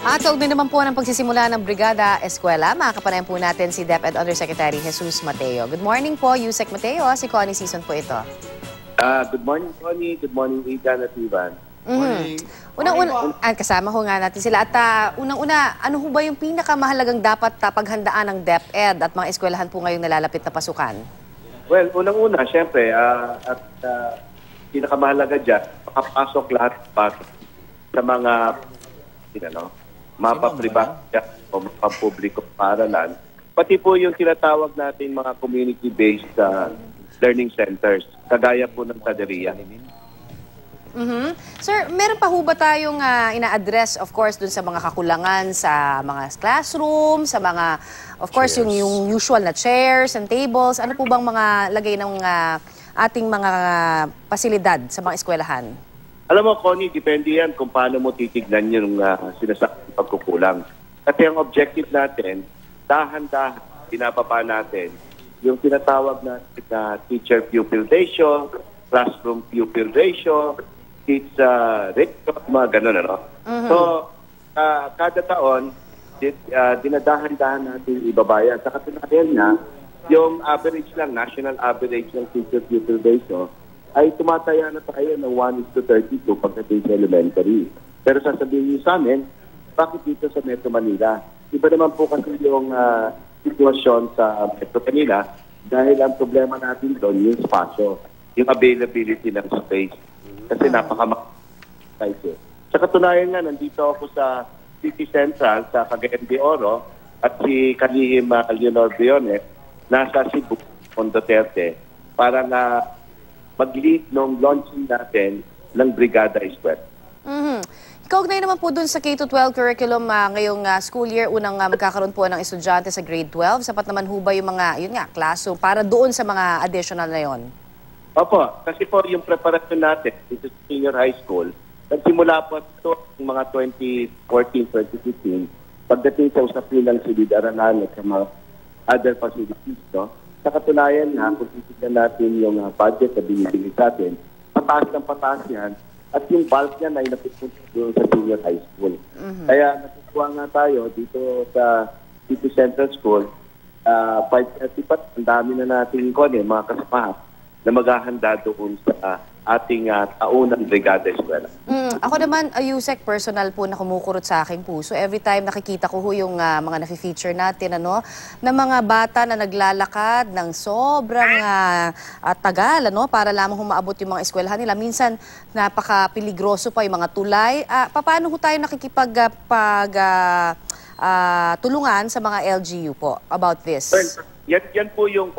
At kaugnay naman po ng pagsisimula ng Brigada Eskwela, makakapanayan po natin si DepEd Undersecretary Jesus Mateo. Good morning po, Yusek Mateo. Si Connie Season po ito. Good morning, Connie. Good morning, Igan at Ivan. Unang-una, kasama ho nga natin sila. At unang-una, ano ho ba yung pinakamahalagang dapat paghandaan ng DepEd at mga eskwelahan po ngayong nalalapit na pasukan? Well, unang-una, syempre, pinakamahalaga dyan, makapasok lahat sa mga, mapapribadya o mapapubliko paaralan. Pati po yung tinatawag natin mga community-based learning centers, kagaya po ng Taderia. Sir, meron pa ho ba tayong ina-address, of course, dun sa mga kakulangan sa mga classroom, sa mga, of course, yung usual na chairs and tables? Ano po bang mga lagay ng ating mga pasilidad sa mga eskwelahan? Alam mo, Connie, depende yan kung paano mo titignan yung sinasabing pagkukulang. Kasi ang objective natin, dahan-dahan, pinapapa natin yung tinatawag natin na teacher-pupil ratio, classroom-pupil ratio, ratio, mga ganun, ano? So, kada taon, dinadahan-dahan natin ibabayan. Sa katunayan na, yung average lang, national average ng teacher-pupil ratio, ay tumataya na tayo ng 1:32 pagdating sa elementary. Pero sasabihin niyo sa amin, bakit dito sa Metro Manila? Iba naman po kasi yung sitwasyon sa Metro Manila dahil ang problema natin doon yung spasyo, yung availability ng space. Kasi napaka-size. Sa katunayan nga, nandito ako sa City Central, sa Cagayan de Oro, at si Kalihim Leonor Briones, nasa Cebu, Duterte, para na mag-lead nung launching natin ng Brigada Eskwela. Kaugnay naman po dun sa K-12 curriculum ngayong school year, unang magkakaroon po ng estudyante sa grade 12. Sapat naman ho ba yung mga, classroom para doon sa mga additional na yon? Opo, kasi po yung preparasyon natin dito sa senior high school, nagsimula po ito ng mga 2014-2015, pagdating sa usapin ng silid-aralan at sa mga other facilities, no? Sa katunayan na, kung titignan natin yung budget na binibigay sa atin, pataas ng pataas yan, at yung bulk niyan ay napupunta doon sa senior high school. Kaya natutuwa nga tayo dito sa City Central School, 5:30 pa, ang dami na natin mga kasamahan na maghahanda doon sa ating taunang Brigada Eskwela. Ako naman, Yusek, personal po na kumukurot sa aking puso. Every time nakikita ko yung mga nafe-feature natin, na mga bata na naglalakad ng sobrang tagal, para lamang humaabot yung mga eskwelahan nila. Minsan, napaka-piligroso pa yung mga tulay. Paano ho tayo tulungan sa mga LGU po about this? Yan po yung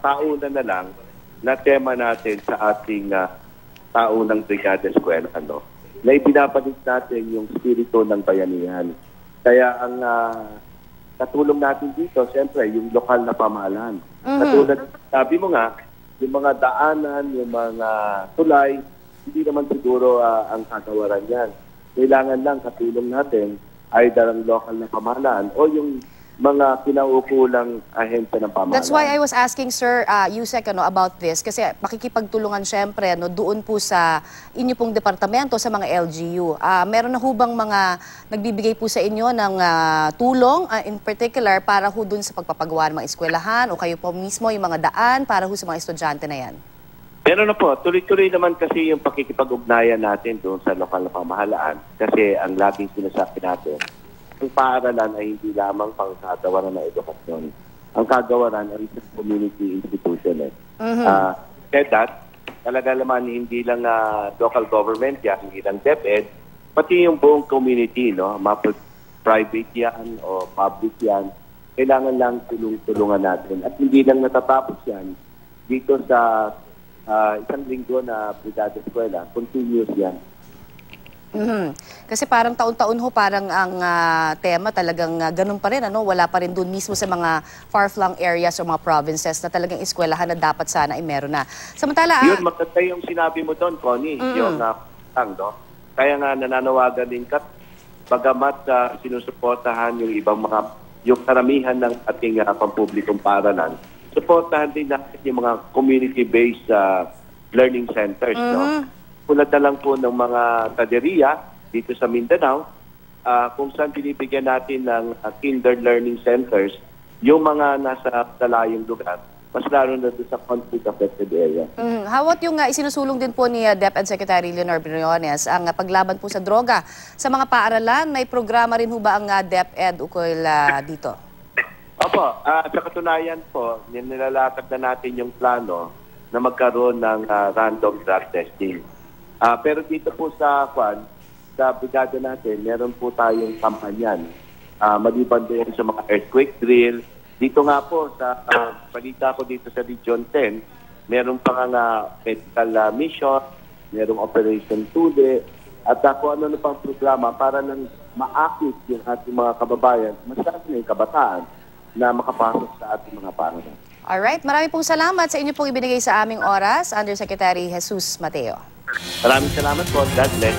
tauna na lang na tema natin sa ating taunang Brigada Eskwela, na ibinabalik natin yung spirito ng bayanihan. Kaya ang katulong natin dito, siyempre, yung lokal na pamahalaan. Katulad, sabi mo nga, yung mga daanan, yung mga tulay, hindi naman siguro ang kagawaran yan. Kailangan lang katulong natin ay ang lokal na pamahalaan o yung mga kinaukulang ahensya ng pamahalaan. That's why I was asking, Sir Yusek, about this. Kasi makikipagtulungan syempre doon po sa inyo pong departamento, sa mga LGU. Meron na ho bang mga nagbibigay po sa inyo ng tulong, in particular, para ho doon sa pagpapagawa ng mga eskwelahan o kayo po mismo yung mga daan para ho sa mga estudyante na yan? Meron na po. Tuloy-tuloy naman kasi yung pakikipag-ugnayan natin doon sa lokal na pamahalaan. Kasi ang laging sinasabi natin, ang paaralan ay hindi lamang pang kagawaran ng edukasyon. Ang kagawaran ay isang community institution. Said that, talaga naman hindi lang local government yan, hindi lang DepEd, pati yung buong community, private yan o public yan, kailangan lang tulungan natin. At hindi lang natatapos yan dito sa isang linggo na Brigada Eskwela, continuous yan. Kasi parang taon-taon ho, parang ang tema talagang ganun pa rin, wala pa rin doon mismo sa mga far-flung areas o mga provinces na talagang eskwelahan na dapat sana ay meron na. Samantala, yun, maganda yung sinabi mo doon, Connie, yung kaya nga nananawagan din ka, bagamat sinusuportahan yung ibang yung karamihan ng ating pampublikong paaralan, suportahan din natin yung mga community-based learning centers, Tulad na lang po ng mga Taderia dito sa Mindanao, kung saan binibigyan natin ng kinder learning centers yung mga nasa dalayong lugar, mas lalo na doon sa conflict-affected area. Hawat yung isinusulong din po ni DepEd Secretary Leonor Briones ang paglaban po sa droga. Sa mga paaralan, may programa rin ho ba ang DepEd ukol dito? Opo, sa katunayan po, nilalatag na natin yung plano na magkaroon ng random drug testing. Pero dito po sa brigada natin, meron po tayong kampanyan. Maliban din sa mga earthquake drill. Dito nga po, sa balita ko dito sa Region 10, meron pa nga medical mission, merong Operation Tude, at kung ano pang programa para nang ma-active yung ating mga kababayan, mas lalo na yung kabataan na makapasok sa ating mga paaralan. Alright, maraming pong salamat sa inyo pong ibinigay sa aming oras, Undersecretary Jesus Mateo. Maraming salamat po. God bless.